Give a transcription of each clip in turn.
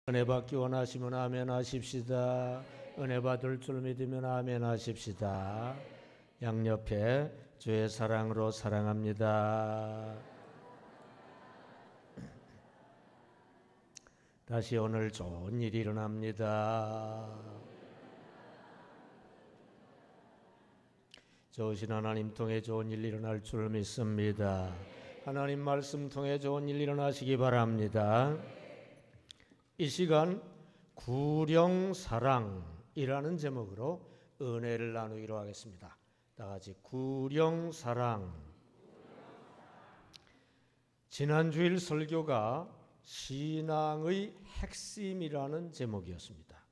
은혜 받기 원하시면 아멘 하십시다. 은혜 받을 줄 믿으면 아멘 하십시다. 양옆에 주의 사랑으로 사랑합니다. 다시 오늘 좋은 일이 일어납니다. 좋으신 하나님 통해 좋은 일 일어날 줄 믿습니다. 하나님 말씀 통해 좋은 일 일어나시기 바랍니다. 이 시간 구령사랑이라는 제목으로 은혜를 나누기로 하겠습니다. 다 같이 구령사랑. 지난주일 설교가 신앙의 핵심이라는 제목이었습니다.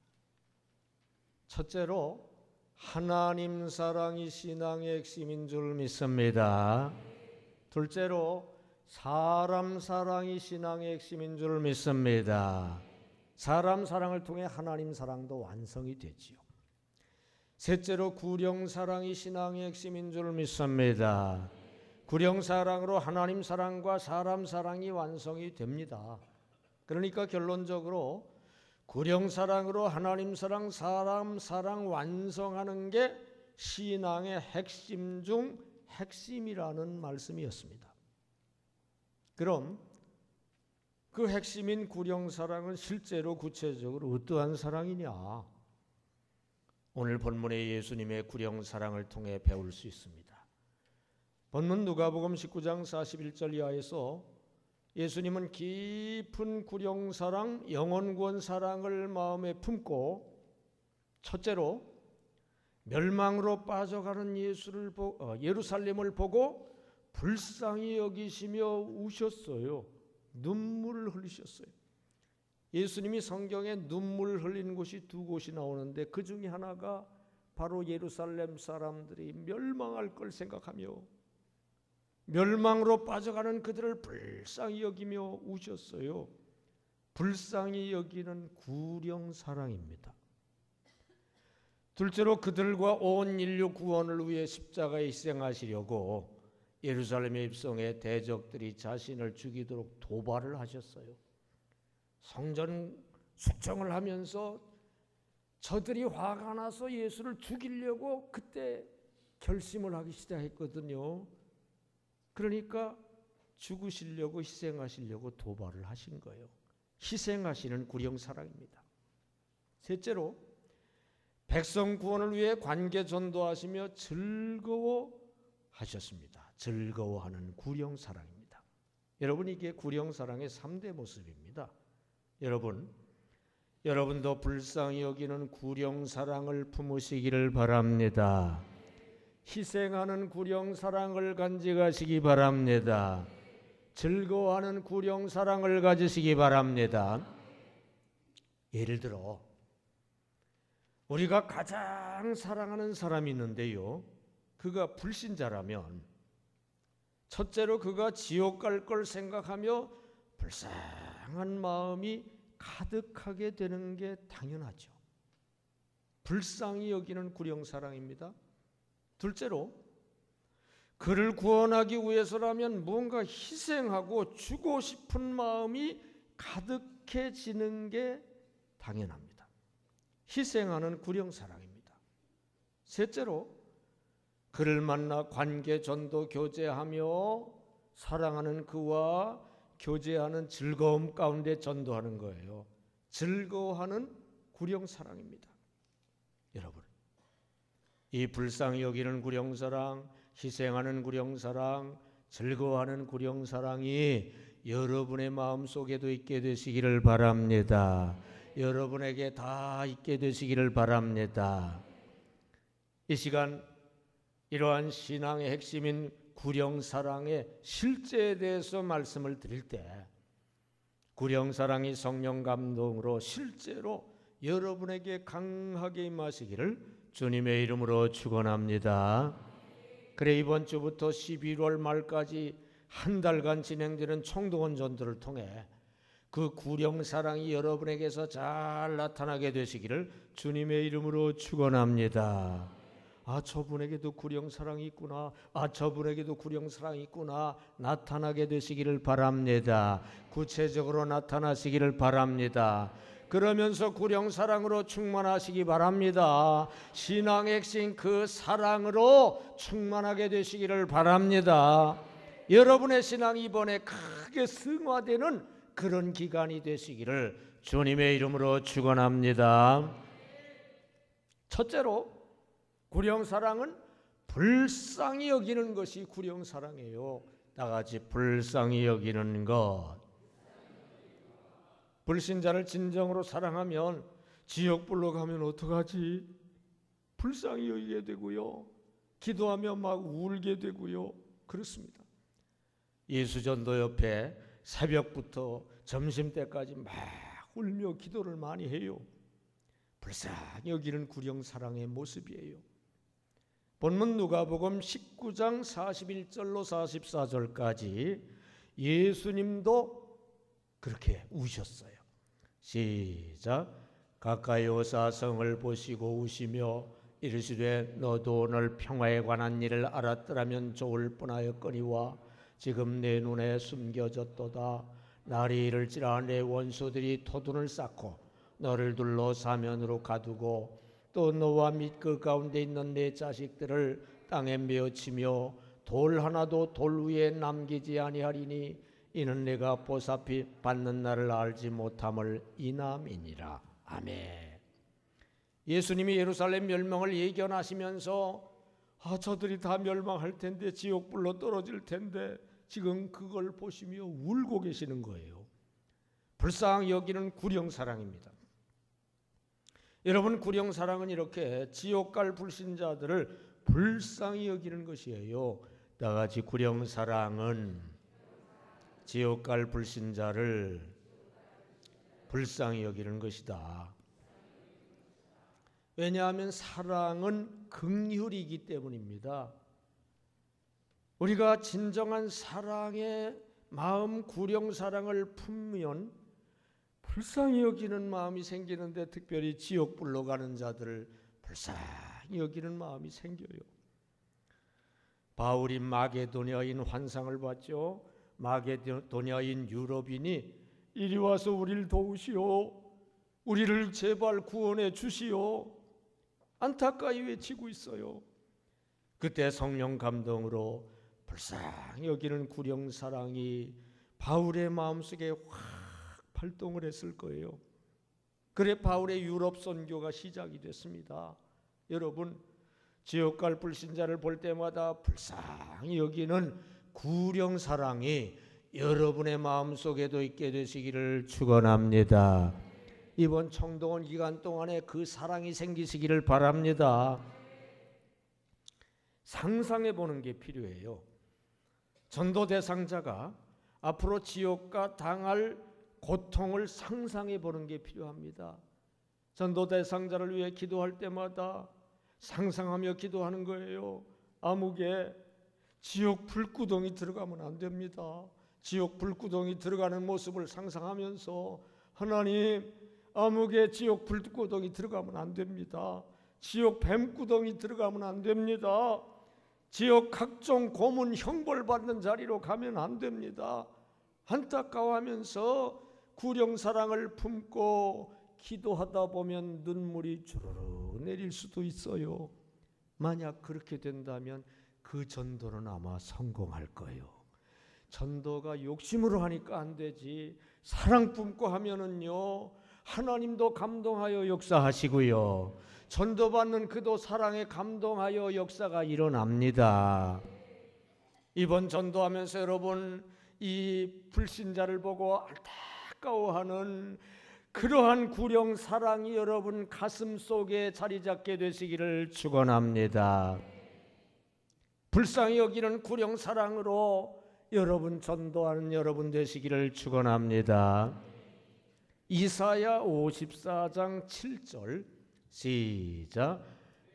첫째로 하나님 사랑이 신앙의 핵심인 줄 믿습니다. 둘째로 사람 사랑이 신앙의 핵심인 줄 믿습니다. 사람 사랑을 통해 하나님 사랑도 완성이 되지요. 셋째로 구령 사랑이 신앙의 핵심인 줄 믿습니다. 구령 사랑으로 하나님 사랑과 사람 사랑이 완성이 됩니다. 그러니까 결론적으로 구령 사랑으로 하나님 사랑, 사람 사랑 완성하는 게 신앙의 핵심 중 핵심이라는 말씀이었습니다. 그럼 그 핵심인 구령사랑은 실제로 구체적으로 어떠한 사랑이냐? 오늘 본문의 예수님의 구령사랑을 통해 배울 수 있습니다. 본문 누가복음 19장 41절 이하에서 예수님은 깊은 구령사랑, 영혼구원 사랑을 마음에 품고 첫째로 멸망으로 빠져가는 예루살렘을 보고 불쌍히 여기시며 우셨어요. 눈물을 흘리셨어요. 예수님이 성경에 눈물 흘린 곳이 두 곳이 나오는데 그 중에 하나가 바로 예루살렘 사람들이 멸망할 걸 생각하며 멸망으로 빠져가는 그들을 불쌍히 여기며 우셨어요. 불쌍히 여기는 구령사랑입니다. 둘째로 그들과 온 인류 구원을 위해 십자가에 희생하시려고 예루살렘에 입성해 대적들이 자신을 죽이도록 도발을 하셨어요. 성전 숙청을 하면서 저들이 화가 나서 예수를 죽이려고 그때 결심을 하기 시작했거든요. 그러니까 죽으시려고 희생하시려고 도발을 하신 거예요. 희생하시는 구령사랑입니다. 셋째로 백성 구원을 위해 관계 전도하시며 즐거워하셨습니다. 즐거워하는 구령사랑입니다. 여러분, 이게 구령사랑의 3대 모습입니다. 여러분도 불쌍히 여기는 구령사랑을 품으시기를 바랍니다. 희생하는 구령사랑을 간직하시기 바랍니다. 즐거워하는 구령사랑을 가지시기 바랍니다. 예를 들어 우리가 가장 사랑하는 사람이 있는데요, 그가 불신자라면 첫째로 그가 지옥 갈 걸 생각하며 불쌍한 마음이 가득하게 되는 게 당연하죠. 불쌍히 여기는 구령사랑입니다. 둘째로 그를 구원하기 위해서라면 뭔가 희생하고 주고 싶은 마음이 가득해지는 게 당연합니다. 희생하는 구령사랑입니다. 셋째로 그를 만나 관계 전도 교제하며 사랑하는 그와 교제하는 즐거움 가운데 전도하는 거예요. 즐거워하는 구령사랑입니다. 여러분, 이 불쌍히 여기는 구령사랑, 희생하는 구령사랑, 즐거워하는 구령사랑이 여러분의 마음속에도 있게 되시기를 바랍니다. 여러분에게 다 있게 되시기를 바랍니다. 이 시간 이러한 신앙의 핵심인 구령사랑의 실제에 대해서 말씀을 드릴 때 구령사랑이 성령 감동으로 실제로 여러분에게 강하게 임하시기를 주님의 이름으로 축원합니다. 그래, 이번 주부터 11월 말까지 한 달간 진행되는 총동원 전도를 통해 그 구령사랑이 여러분에게서 잘 나타나게 되시기를 주님의 이름으로 축원합니다. 아, 저분에게도 구령사랑이 있구나. 아, 저분에게도 구령사랑이 있구나. 나타나게 되시기를 바랍니다. 구체적으로 나타나시기를 바랍니다. 그러면서 구령 사랑으로 충만하시기 바랍니다. 신앙의 핵심 그 사랑으로 충만하게 되시기를 바랍니다. 여러분의 신앙이 이번에 크게 승화되는 그런 기간이 되시기를 주님의 이름으로 축원합니다. 첫째로 구령 사랑은 불쌍히 여기는 것이 구령 사랑이에요. 다 같이 불쌍히 여기는 것. 불신자를 진정으로 사랑하면 지옥불로 가면 어떡하지? 불쌍히 여기게 되고요. 기도하면 막 울게 되고요. 그렇습니다. 예수전도 옆에 새벽부터 점심때까지 막 울며 기도를 많이 해요. 불쌍히 여기는 구령 사랑의 모습이에요. 본문 누가복음 19장 41절로 44절까지 예수님도 그렇게 우셨어요. 시작. 가까이 오사 성을 보시고 우시며 이르시되 너도 오늘 평화에 관한 일을 알았더라면 좋을 뻔하였거니와 지금 내 눈에 숨겨졌도다. 날이 이를지라 내 원수들이 토둔을 쌓고 너를 둘러 사면으로 가두고 또 너와 및 그 가운데 있는 내 자식들을 땅에 메어치며 돌 하나도 돌 위에 남기지 아니하리니 이는 내가 보살피 받는 날을 알지 못함을 인함이니라. 아멘. 예수님이 예루살렘 멸망을 예견하시면서 저들이 다 멸망할 텐데 지옥불로 떨어질 텐데 지금 그걸 보시며 울고 계시는 거예요. 불쌍히 여기는 구령사랑입니다. 여러분, 구령사랑은 이렇게 지옥 갈 불신자들을 불쌍히 여기는 것이에요. 다 같이 구령사랑은 지옥 갈 불신자를 불쌍히 여기는 것이다. 왜냐하면 사랑은 긍휼이기 때문입니다. 우리가 진정한 사랑의 마음, 구령사랑을 품으면 불쌍히 여기는 마음이 생기는데, 특별히 지옥불로 가는 자들을 불쌍히 여기는 마음이 생겨요. 바울이 마게도냐인 환상을 봤죠. 마게도냐인 유럽인이 이리 와서 우리를 도우시오, 우리를 제발 구원해 주시오, 안타까이 외치고 있어요. 그때 성령 감동으로 불쌍히 여기는 구령사랑이 바울의 마음속에 확 발동을 했을 거예요. 그래 바울의 유럽 선교가 시작이 됐습니다. 여러분, 지옥 갈 불신자를 볼 때마다 불쌍히 여기는 구령사랑이 여러분의 마음속에도 있게 되시기를 축원합니다. 이번 청동원 기간 동안에 그 사랑이 생기시기를 바랍니다. 상상해 보는 게 필요해요. 전도 대상자가 앞으로 지옥과 당할 고통을 상상해 보는 게 필요합니다. 전도 대상자를 위해 기도할 때마다 상상하며 기도하는 거예요. 아무개 지옥 불구덩이 들어가면 안 됩니다. 지옥 불구덩이 들어가는 모습을 상상하면서 하나님, 아무개 지옥 불구덩이 들어가면 안 됩니다. 지옥 뱀구덩이 들어가면 안 됩니다. 지옥 각종 고문 형벌 받는 자리로 가면 안 됩니다. 안타까워하면서 구령사랑을 품고 기도하다 보면 눈물이 주르르 내릴 수도 있어요. 만약 그렇게 된다면 그 전도는 아마 성공할 거예요. 전도가 욕심으로 하니까 안 되지, 사랑 품고 하면은요 하나님도 감동하여 역사하시고요, 전도받는 그도 사랑에 감동하여 역사가 일어납니다. 이번 전도하면서 여러분, 이 불신자를 보고 안타까워하는 그러한 구령 사랑이 여러분 가슴 속에 자리 잡게 되시기를 축원합니다. 불쌍히 여기는 구령 사랑으로 여러분 전도하는 여러분 되시기를 축원합니다. 이사야 54장 7절 시작.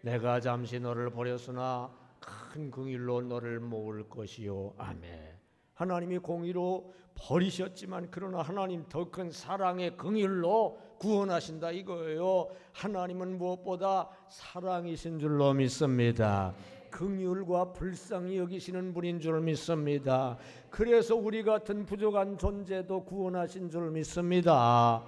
내가 잠시 너를 버렸으나 큰 긍휼로 너를 모을 것이요. 아멘. 하나님이 공의로 버리셨지만 그러나 하나님 더 큰 사랑의 긍휼로 구원하신다 이거예요. 하나님은 무엇보다 사랑이신 줄로 믿습니다. 긍휼과 불쌍히 여기시는 분인 줄 믿습니다. 그래서 우리 같은 부족한 존재도 구원하신 줄 믿습니다.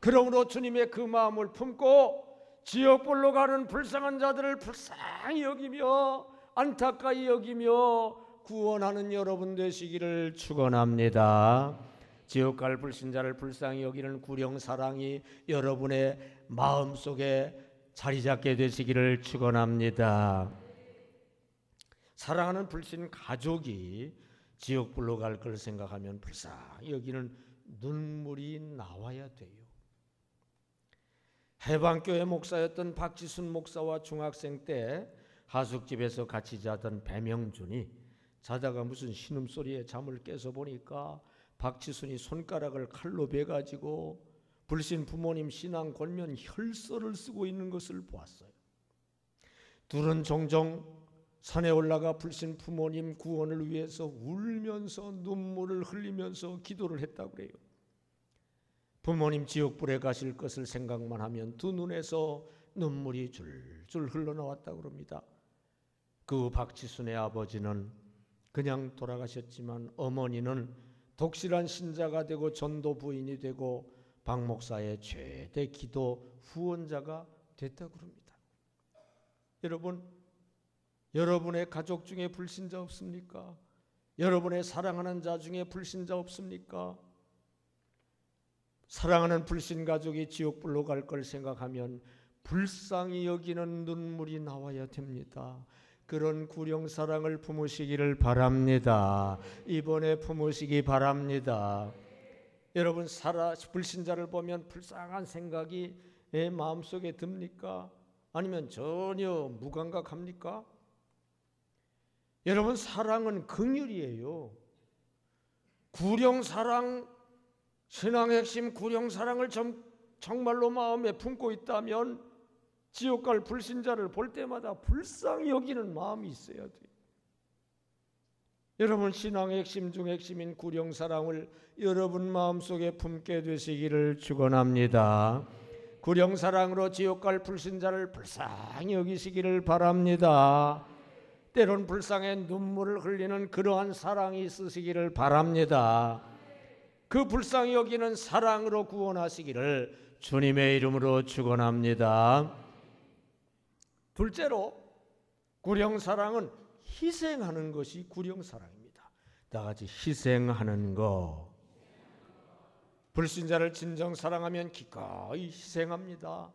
그러므로 주님의 그 마음을 품고 지옥불로 가는 불쌍한 자들을 불쌍히 여기며 안타까이 여기며 구원하는 여러분 되시기를 축원합니다. 지옥 갈 불신자를 불쌍히 여기는 구령사랑이 여러분의 마음속에 자리 잡게 되시기를 축원합니다. 사랑하는 불신 가족이 지옥불로 갈 걸 생각하면 불쌍히 여기는 눈물이 나와야 돼요. 해방교회 목사였던 박지순 목사와 중학생 때 하숙집에서 같이 자던 배명준이 자다가 무슨 신음소리에 잠을 깨서 보니까 박지순이 손가락을 칼로 베가지고 불신 부모님 신앙 권면 혈서를 쓰고 있는 것을 보았어요. 둘은 종종 산에 올라가 불신 부모님 구원을 위해서 울면서 눈물을 흘리면서 기도를 했다고 그래요. 부모님 지옥불에 가실 것을 생각만 하면 두 눈에서 눈물이 줄줄 흘러나왔다고 합니다. 그 박지순의 아버지는 그냥 돌아가셨지만 어머니는 독실한 신자가 되고 전도 부인이 되고 박 목사의 최대 기도 후원자가 됐다고 합니다. 여러분, 여러분의 가족 중에 불신자 없습니까? 여러분의 사랑하는 자 중에 불신자 없습니까? 사랑하는 불신 가족이 지옥불로 갈 걸 생각하면 불쌍히 여기는 눈물이 나와야 됩니다. 그런 구령사랑을 품으시기를 바랍니다. 이번에 품으시기 바랍니다. 여러분, 불신자를 보면 불쌍한 생각이 내 마음속에 듭니까? 아니면 전혀 무감각합니까? 여러분, 사랑은 긍휼이에요. 구령사랑, 신앙의 핵심 구령사랑을 정말로 마음에 품고 있다면 지옥 갈 불신자를 볼 때마다 불쌍히 여기는 마음이 있어야 돼요. 여러분, 신앙의 핵심 중 핵심인 구령사랑을 여러분 마음속에 품게 되시기를 축원합니다. 구령사랑으로 지옥 갈 불신자를 불쌍히 여기시기를 바랍니다. 때론 불쌍해 눈물을 흘리는 그러한 사랑이 있으시기를 바랍니다. 그 불쌍히 여기는 사랑으로 구원하시기를 주님의 이름으로 축원합니다. 둘째로, 구령사랑은 희생하는 것이 구령사랑입니다. 다 같이 희생하는 것. 불신자를 진정 사랑하면 기꺼이 희생합니다.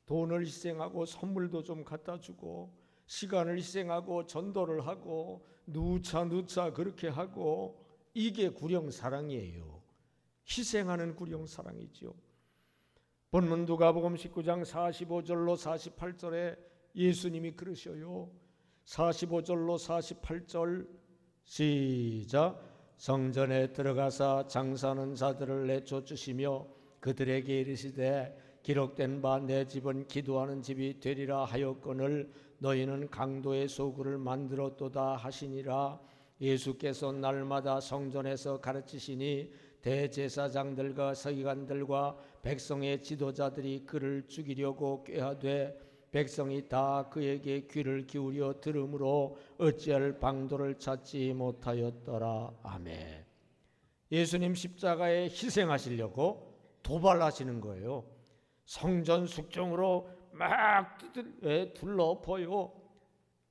돈을 희생하고 선물도 좀 갖다 주고 시간을 희생하고 전도를 하고 누차 그렇게 하고, 이게 구령사랑이에요. 희생하는 구령사랑이죠. 본문 누가복음 19장 45절로 48절에 예수님이 그러셔요. 45절로 48절 시작. 성전에 들어가사 장사하는 자들을 내쫓으시며 그들에게 이르시되 기록된 바 내 집은 기도하는 집이 되리라 하였거늘 너희는 강도의 소굴을 만들었도다 하시니라. 예수께서 날마다 성전에서 가르치시니 대제사장들과 서기관들과 백성의 지도자들이 그를 죽이려고 꾀하되 백성이 다 그에게 귀를 기울여 들으므로 어찌할 방도를 찾지 못하였더라. 아멘. 예수님 십자가에 희생하시려고 도발하시는 거예요. 성전 숙종으로 막 둘러엎어요.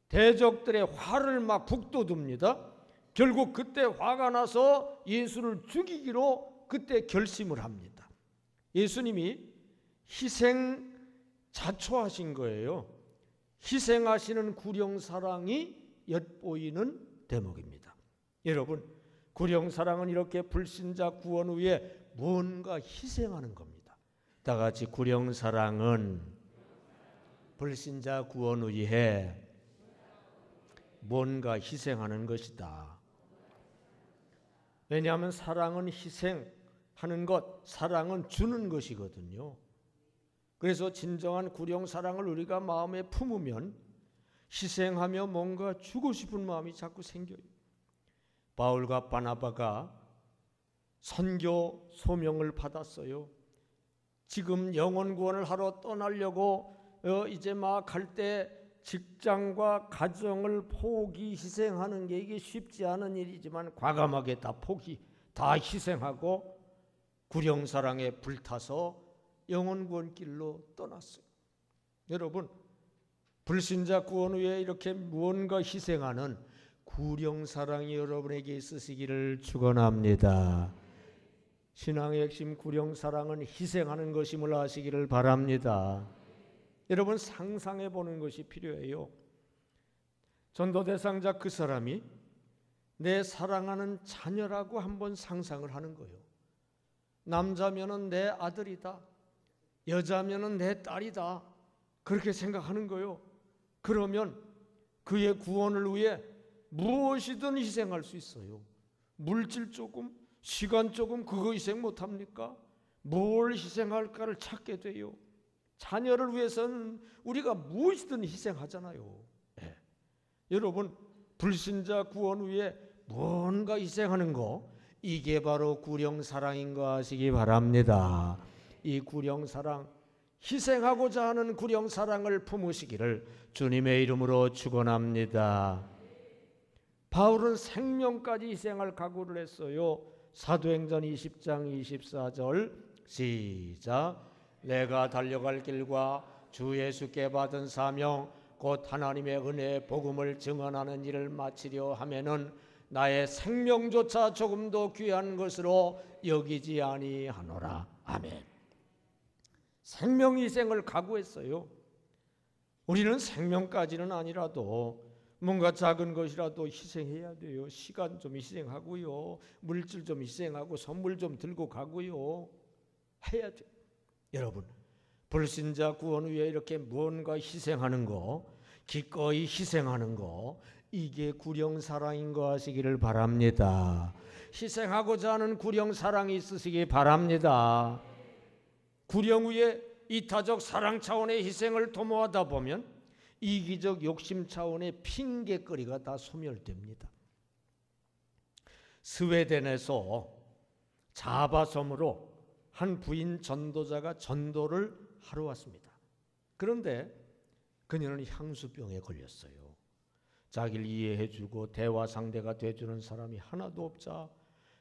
대적들의 화를 막 북돋웁니다. 결국 그때 화가 나서 예수를 죽이기로 그때 결심을 합니다. 예수님이 희생 자초하신 거예요. 희생하시는 구령사랑이 엿보이는 대목입니다. 여러분, 구령사랑은 이렇게 불신자 구원 위에 뭔가 희생하는 겁니다. 다 같이 구령사랑은 불신자 구원 위에 뭔가 희생하는 것이다. 왜냐하면 사랑은 희생하는 것, 사랑은 주는 것이거든요. 그래서 진정한 구령사랑을 우리가 마음에 품으면 희생하며 뭔가 주고 싶은 마음이 자꾸 생겨요. 바울과 바나바가 선교 소명을 받았어요. 지금 영혼 구원을 하러 떠나려고 이제 막 갈 때 직장과 가정을 희생하는 게 이게 쉽지 않은 일이지만 과감하게 다 희생하고 구령사랑에 불타서 영혼 구원길로 떠났어요. 여러분, 불신자 구원 후에 이렇게 무언가 희생하는 구령 사랑이 여러분에게 있으시기를 축원합니다. 신앙의 핵심 구령 사랑은 희생하는 것임을 아시기를 바랍니다. 여러분, 상상해 보는 것이 필요해요. 전도 대상자 그 사람이 내 사랑하는 자녀라고 한번 상상을 하는 거예요. 남자면은 내 아들이다, 여자면은 내 딸이다, 그렇게 생각하는 거예요. 그러면 그의 구원을 위해 무엇이든 희생할 수 있어요. 물질 조금, 시간 조금, 그거 희생 못합니까? 뭘 희생할까를 찾게 돼요. 자녀를 위해서는 우리가 무엇이든 희생하잖아요. 네. 여러분, 불신자 구원 위에 무언가 희생하는 거, 이게 바로 구령사랑인 거 아시기 바랍니다. 이 구령사랑, 희생하고자 하는 구령사랑을 품으시기를 주님의 이름으로 축원합니다. 바울은 생명까지 희생할 각오를 했어요. 사도행전 20장 24절 시작. 내가 달려갈 길과 주 예수께 받은 사명 곧 하나님의 은혜의 복음을 증언하는 일을 마치려 하면은 나의 생명조차 조금도 귀한 것으로 여기지 아니하노라. 아멘. 생명 희생을 각오했어요. 우리는 생명까지는 아니라도 뭔가 작은 것이라도 희생해야 돼요. 시간 좀 희생하고요, 물질 좀 희생하고 선물 좀 들고 가고요, 해야 돼요. 여러분, 불신자 구원 위에 이렇게 무언가 희생하는 거, 기꺼이 희생하는 거, 이게 구령사랑인 거 아시기를 바랍니다. 희생하고자 하는 구령사랑이 있으시기 바랍니다. 구령 위에 이타적 사랑 차원의 희생을 도모하다 보면 이기적 욕심 차원의 핑계거리가 다 소멸됩니다. 스웨덴에서 자바섬으로 한 부인 전도자가 전도를 하러 왔습니다. 그런데 그녀는 향수병에 걸렸어요. 자기를 이해해주고 대화 상대가 돼주는 사람이 하나도 없자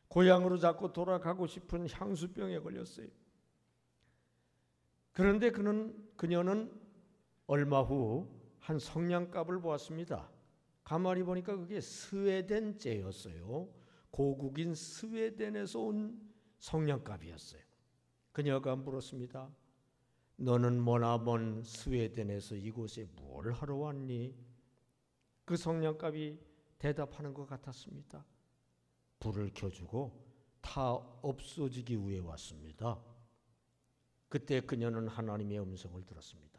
고향으로 자꾸 돌아가고 싶은 향수병에 걸렸어요. 그런데 그녀는 얼마 후 한 성냥갑을 보았습니다. 가만히 보니까 그게 스웨덴제였어요. 고국인 스웨덴에서 온 성냥갑이었어요. 그녀가 물었습니다. 너는 머나먼 스웨덴에서 이곳에 뭘 하러 왔니? 그 성냥갑이 대답하는 것 같았습니다. 불을 켜주고 다 없어지기 위해 왔습니다. 그때 그녀는 하나님의 음성을 들었습니다.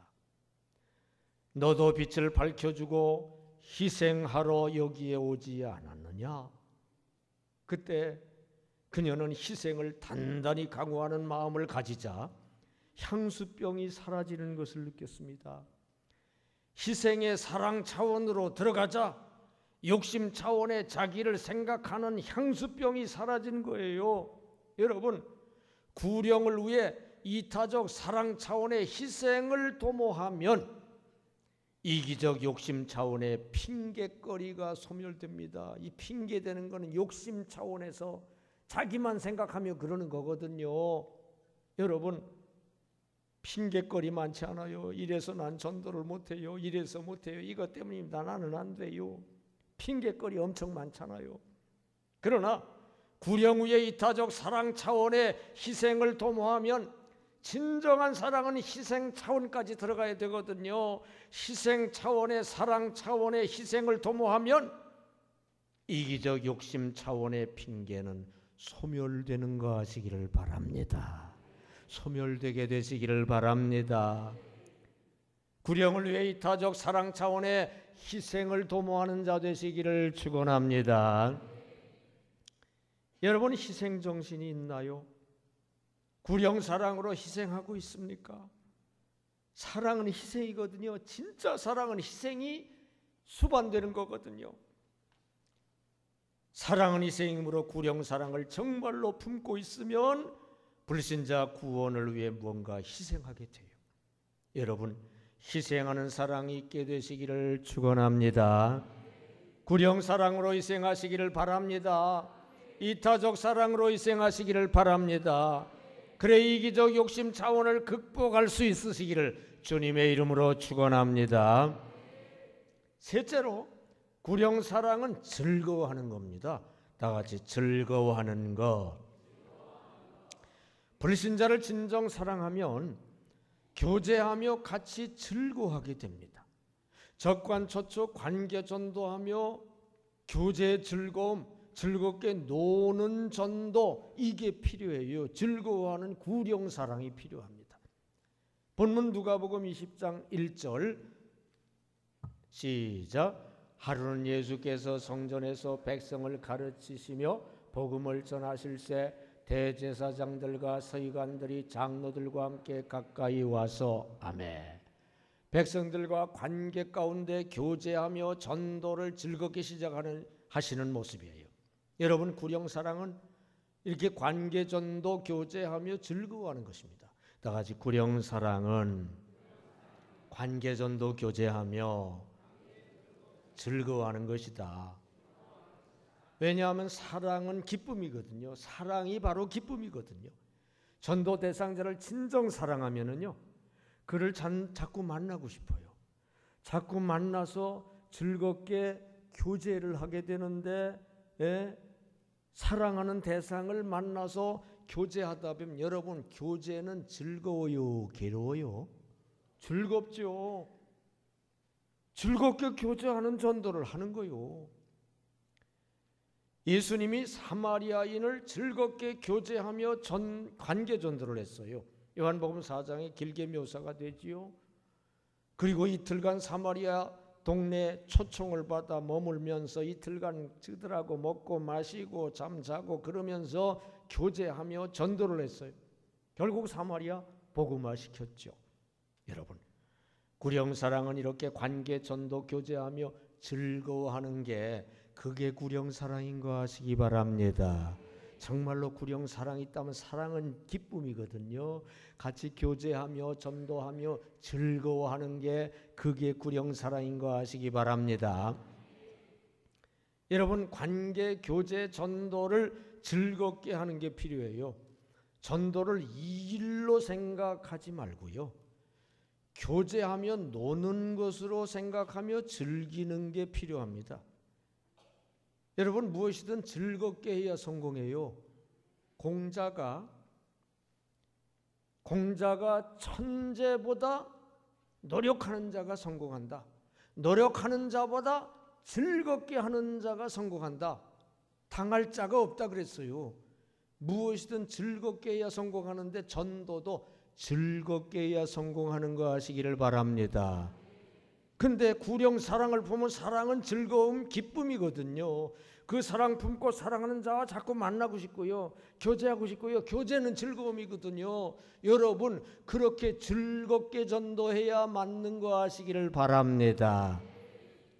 너도 빛을 밝혀주고 희생하러 여기에 오지 않았느냐? 그때 그녀는 희생을 단단히 강구하는 마음을 가지자 향수병이 사라지는 것을 느꼈습니다. 희생의 사랑 차원으로 들어가자 욕심 차원의 자기를 생각하는 향수병이 사라진 거예요. 여러분, 구령을 위해 이타적 사랑 차원의 희생을 도모하면 이기적 욕심 차원의 핑계거리가 소멸됩니다. 이 핑계대는 것은 욕심 차원에서 자기만 생각하며 그러는 거거든요. 여러분, 핑계거리 많지 않아요. 이래서 난 전도를 못해요, 이래서 못해요, 이것 때문입니다, 나는 안 돼요. 핑계거리 엄청 많잖아요. 그러나 구령 후에 이타적 사랑 차원의 희생을 도모하면 진정한 사랑은 희생 차원까지 들어가야 되거든요. 희생 차원의 사랑 차원의 희생을 도모하면 이기적 욕심 차원의 핑계는 소멸되는 거 아시기를 바랍니다. 소멸되게 되시기를 바랍니다. 구령을 위해 이타적 사랑 차원의 희생을 도모하는 자 되시기를 축원합니다. 여러분, 희생 정신이 있나요? 구령 사랑으로 희생하고 있습니까? 사랑은 희생이거든요. 진짜 사랑은 희생이 수반되는 거거든요. 사랑은 희생이므로 구령 사랑을 정말로 품고 있으면 불신자 구원을 위해 무언가 희생하게 돼요. 여러분, 희생하는 사랑이 있게 되시기를 축원합니다. 구령 사랑으로 희생하시기를 바랍니다. 이타적 사랑으로 희생하시기를 바랍니다. 그래 이기적 욕심 차원을 극복할 수 있으시기를 주님의 이름으로 축원합니다. 셋째로 구령사랑은 즐거워하는 겁니다. 다 같이 즐거워하는 것. 불신자를 진정 사랑하면 교제하며 같이 즐거워하게 됩니다. 적관초초 관계 전도하며 교제의 즐거움, 즐겁게 노는 전도, 이게 필요해요. 즐거워하는 구령사랑이 필요합니다. 본문 누가복음 20장 1절 시작. 하루는 예수께서 성전에서 백성을 가르치시며 복음을 전하실새 대제사장들과 서기관들이 장로들과 함께 가까이 와서 아멘. 백성들과 관계 가운데 교제하며 전도를 즐겁게 하시는 모습이에요. 여러분, 구령사랑은 이렇게 관계 전도 교제하며 즐거워하는 것입니다. 다 같이 구령사랑은 관계 전도 교제하며 즐거워하는 것이다. 왜냐하면 사랑은 기쁨이거든요. 사랑이 바로 기쁨이거든요. 전도 대상자를 진정 사랑하면은요, 그를 자꾸 만나고 싶어요. 자꾸 만나서 즐겁게 교제를 하게 되는데, 사랑하는 대상을 만나서 교제하다 보면 여러분, 교제는 즐거워요, 괴로워요? 즐겁죠. 즐겁게 교제하는 전도를 하는 거요. 예수님이 사마리아인을 즐겁게 교제하며 관계 전도를 했어요. 요한복음 4장에 길게 묘사가 되지요. 그리고 이틀간 사마리아 동네 초청을 받아 머물면서 이틀간 그들하고 먹고 마시고 잠자고 그러면서 교제하며 전도를 했어요. 결국 사마리아 복음화 시켰죠. 여러분, 구령사랑은 이렇게 관계 전도 교제하며 즐거워하는 게 그게 구령사랑인 거 아시기 바랍니다. 정말로 구령사랑이 있다면 사랑은 기쁨이거든요. 같이 교제하며 전도하며 즐거워하는 게 그게 구령사랑인 거 아시기 바랍니다. 여러분, 관계 교제 전도를 즐겁게 하는 게 필요해요. 전도를 일로 생각하지 말고요, 교제하며 노는 것으로 생각하며 즐기는 게 필요합니다. 여러분, 무엇이든 즐겁게 해야 성공해요. 공자가 천재보다 노력하는 자가 성공한다. 노력하는 자보다 즐겁게 하는 자가 성공한다. 당할 자가 없다 그랬어요. 무엇이든 즐겁게 해야 성공하는데 전도도 즐겁게 해야 성공하는 거 아시기를 바랍니다. 근데 구령사랑을 보면 사랑은 즐거움, 기쁨이거든요. 그 사랑 품고 사랑하는 자와 자꾸 만나고 싶고요, 교제하고 싶고요. 교제는 즐거움이거든요. 여러분, 그렇게 즐겁게 전도해야 맞는 거 아시기를 바랍니다.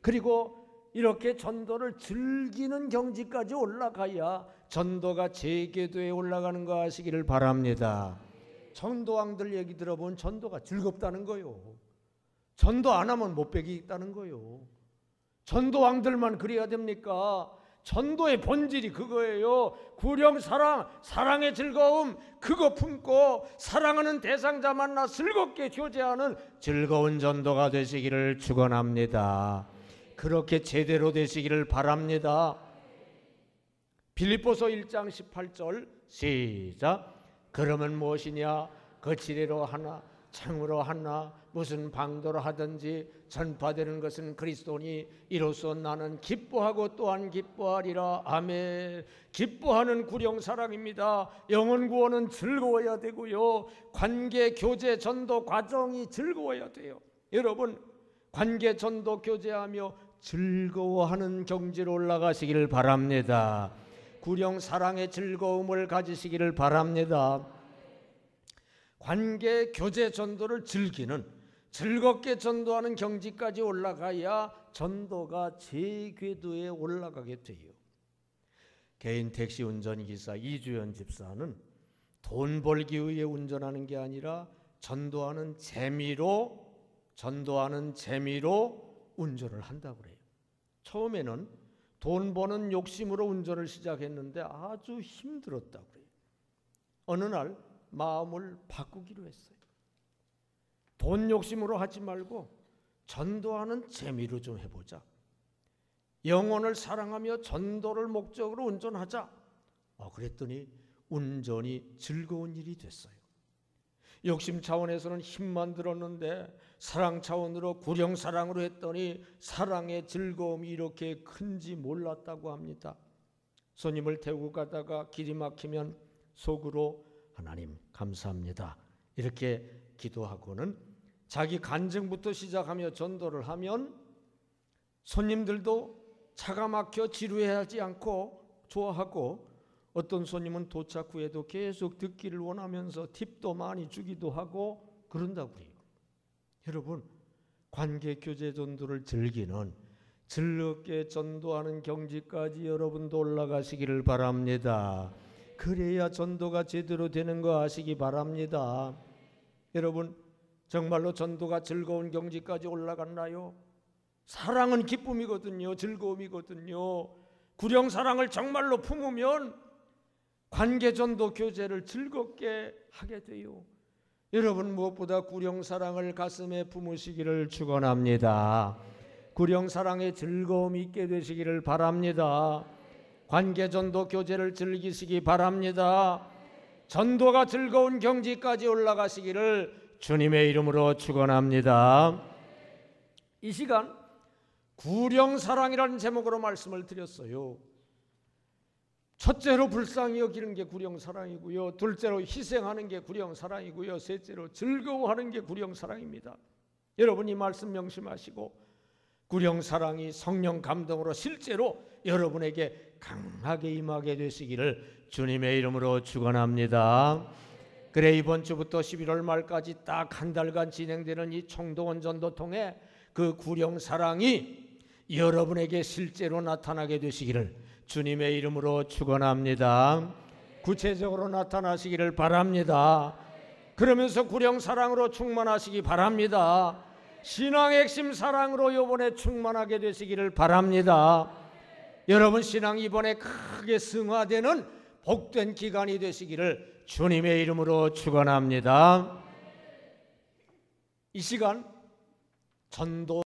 그리고 이렇게 전도를 즐기는 경지까지 올라가야 전도가 재계도에 올라가는 거 아시기를 바랍니다. 전도왕들 얘기 들어보면 전도가 즐겁다는 거요. 전도 안 하면 못 배기겠다는 거요. 전도왕들만 그래야 됩니까? 전도의 본질이 그거예요. 구령사랑, 사랑의 즐거움, 그거 품고 사랑하는 대상자 만나 즐겁게 교제하는 즐거운 전도가 되시기를 축원합니다. 그렇게 제대로 되시기를 바랍니다. 빌립보서 1장 18절 시작. 그러면 무엇이냐? 거칠이로 하나 창으로 하나 무슨 방도로 하든지 전파되는 것은 그리스도니 이로써 나는 기뻐하고 또한 기뻐하리라. 아멘. 기뻐하는 구령사랑입니다. 영혼 구원은 즐거워야 되고요, 관계 교제 전도 과정이 즐거워야 돼요. 여러분, 관계 전도 교제하며 즐거워하는 경지로 올라가시기를 바랍니다. 구령사랑의 즐거움을 가지시기를 바랍니다. 관계 교제 전도를 즐겁게 전도하는 경지까지 올라가야 전도가 재궤도에 올라가게 돼요. 개인 택시 운전기사 이주연 집사는 돈 벌기 위해 운전하는 게 아니라 전도하는 재미로 운전을 한다고 그래요. 처음에는 돈 버는 욕심으로 운전을 시작했는데 아주 힘들었다고 그래요. 어느 날 마음을 바꾸기로 했어요. 돈 욕심으로 하지 말고 전도하는 재미로 좀 해보자. 영혼을 사랑하며 전도를 목적으로 운전하자. 그랬더니 운전이 즐거운 일이 됐어요. 욕심 차원에서는 힘만 들었는데 사랑 차원으로 구령사랑으로 했더니 사랑의 즐거움이 이렇게 큰지 몰랐다고 합니다. 손님을 태우고 가다가 길이 막히면 속으로 하나님 감사합니다 이렇게 기도하고는 자기 간증부터 시작하며 전도를 하면 손님들도 차가 막혀 지루해하지 않고 좋아하고, 어떤 손님은 도착 후에도 계속 듣기를 원하면서 팁도 많이 주기도 하고 그런다고 해요. 여러분, 관계 교제 전도를 즐기는, 즐겁게 전도하는 경지까지 여러분도 올라가시기를 바랍니다. 그래야 전도가 제대로 되는 거 아시기 바랍니다. 여러분, 정말로 전도가 즐거운 경지까지 올라갔나요? 사랑은 기쁨이거든요. 즐거움이거든요. 구령사랑을 정말로 품으면 관계전도 교제를 즐겁게 하게 돼요. 여러분, 무엇보다 구령사랑을 가슴에 품으시기를 축원합니다. 구령사랑의 즐거움이 있게 되시기를 바랍니다. 관계전도 교제를 즐기시기 바랍니다. 전도가 즐거운 경지까지 올라가시기를 주님의 이름으로 축원합니다. 이 시간 구령사랑이라는 제목으로 말씀을 드렸어요. 첫째로 불쌍히 여기는 게 구령사랑이고요, 둘째로 희생하는 게 구령사랑이고요, 셋째로 즐거워하는 게 구령사랑입니다. 여러분, 이 말씀 명심하시고 구령사랑이 성령 감동으로 실제로 여러분에게 강하게 임하게 되시기를 주님의 이름으로 축원합니다. 그래, 이번 주부터 11월 말까지 딱 한 달간 진행되는 이 총동원 전도 통해 그 구령사랑이 여러분에게 실제로 나타나게 되시기를 주님의 이름으로 축원합니다. 구체적으로 나타나시기를 바랍니다. 그러면서 구령사랑으로 충만하시기 바랍니다. 신앙의 핵심 사랑으로 이번에 충만하게 되시기를 바랍니다. 여러분, 신앙이 이번에 크게 승화되는 복된 기간이 되시기를 주님의 이름으로 축원합니다. 이 시간 전도